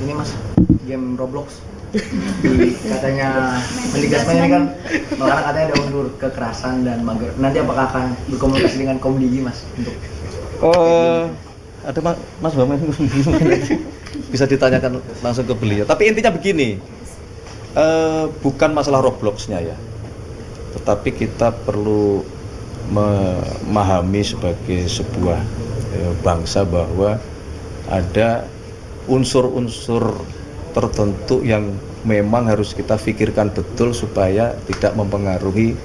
Ini mas, game Roblox katanya mendikasmen ini kan orang katanya ada unsur kekerasan dan mager. Nanti apakah akan berkomunikasi dengan Komdigi mas untuk ada Mas Bambang bisa ditanyakan langsung ke beliau. Tapi intinya begini, bukan masalah Robloxnya ya, tetapi kita perlu memahami sebagai sebuah bangsa bahwa ada unsur-unsur tertentu yang memang harus kita pikirkan betul supaya tidak mempengaruhi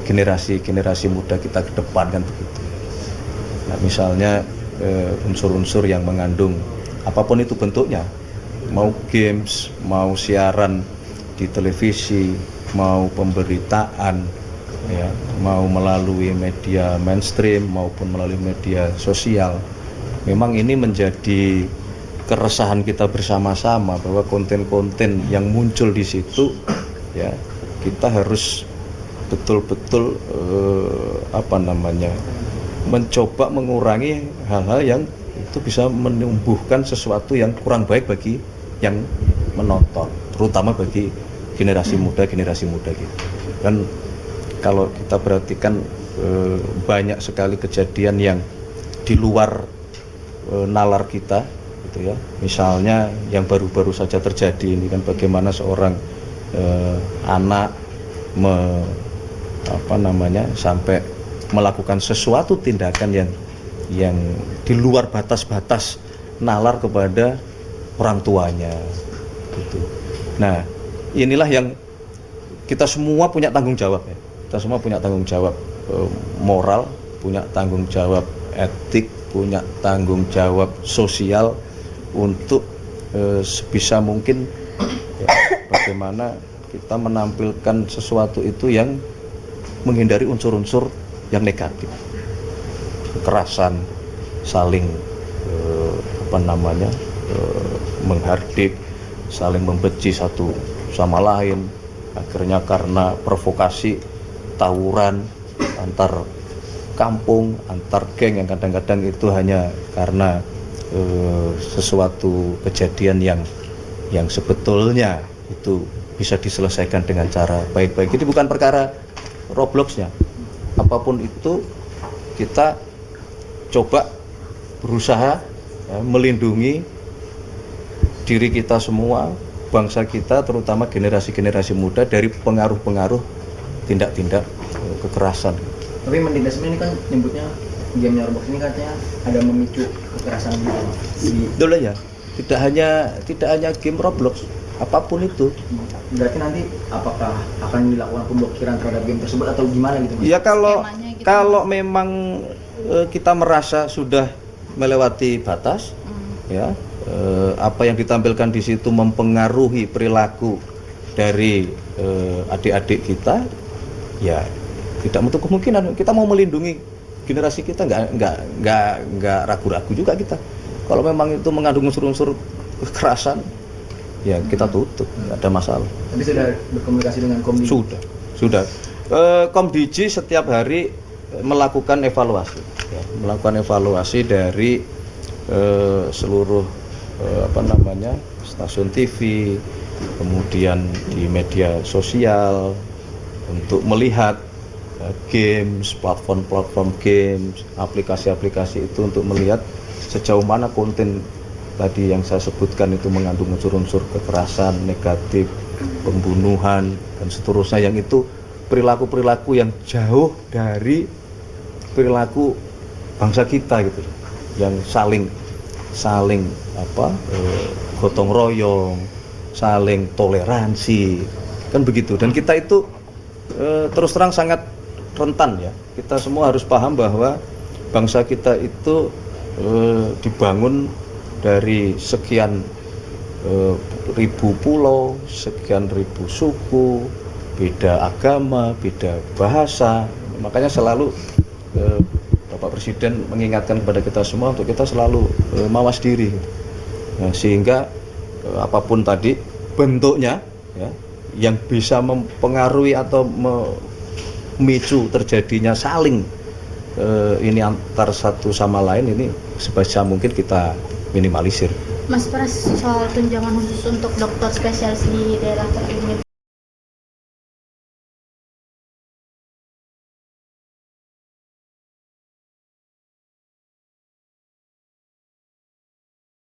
generasi muda kita ke depan, kan begitu. Nah, misalnya unsur-unsur yang mengandung apapun itu bentuknya, mau games, mau siaran di televisi, mau pemberitaan, ya, mau melalui media mainstream maupun melalui media sosial. Memang ini menjadi keresahan kita bersama-sama bahwa konten-konten yang muncul di situ, ya, kita harus betul-betul mencoba mengurangi hal-hal yang itu bisa menumbuhkan sesuatu yang kurang baik bagi yang menonton, terutama bagi generasi muda gitu. Dan kalau kita perhatikan banyak sekali kejadian yang di luar nalar kita, gitu ya. Misalnya yang baru-baru saja terjadi ini kan, bagaimana seorang anak sampai melakukan sesuatu tindakan yang di luar batas-batas nalar kepada orang tuanya, gitu. Nah, inilah yang kita semua punya tanggung jawab ya. Kita semua punya tanggung jawab moral, punya tanggung jawab etik, punya tanggung jawab sosial untuk sebisa mungkin ya, bagaimana kita menampilkan sesuatu itu yang menghindari unsur-unsur yang negatif, kekerasan, saling menghardik, saling membenci satu sama lain, akhirnya karena provokasi tawuran antar kampung, antar geng yang kadang-kadang itu hanya karena sesuatu kejadian yang sebetulnya itu bisa diselesaikan dengan cara baik-baik. Jadi bukan perkara Robloxnya, apapun itu kita coba berusaha ya, melindungi diri kita semua, bangsa kita, terutama generasi-generasi muda dari pengaruh-pengaruh tindak-tindak kekerasan. Tapi Mendikbud ini kan nyebutnya game Roblox ini katanya ada memicu kekerasan gitu. Betul ya. Tidak hanya game Roblox, apapun itu. Berarti nanti apakah akan dilakukan pemblokiran terhadap game tersebut atau gimana gitu Mas? Ya kalau memang kita merasa sudah melewati batas, ya, apa yang ditampilkan di situ mempengaruhi perilaku dari adik-adik kita, ya tidak menutup kemungkinan kita mau melindungi generasi kita, nggak ragu-ragu juga kita. Kalau memang itu mengandung unsur-unsur kekerasan, ya kita tutup, nggak ada masalah. Tapi sudah berkomunikasi dengan Komdigi? Sudah. Komdigi setiap hari melakukan evaluasi dari seluruh stasiun TV, kemudian di media sosial untuk melihat games, platform games, aplikasi-aplikasi itu untuk melihat sejauh mana konten tadi yang saya sebutkan itu mengandung unsur-unsur kekerasan, negatif, pembunuhan dan seterusnya, yang itu perilaku-perilaku yang jauh dari perilaku bangsa kita gitu, yang saling gotong royong, saling toleransi, kan begitu. Dan kita itu terus terang sangat rentan ya. Kita semua harus paham bahwa bangsa kita itu dibangun dari sekian ribu pulau, sekian ribu suku, beda agama, beda bahasa. Makanya selalu Bapak Presiden mengingatkan kepada kita semua untuk kita selalu mawas diri. Nah, sehingga apapun tadi bentuknya ya, yang bisa mempengaruhi atau memicu terjadinya saling ini antar satu sama lain, ini sebisa mungkin kita minimalisir. Mas Pras, soal tunjangan khusus untuk dokter spesialis di daerah tertinggi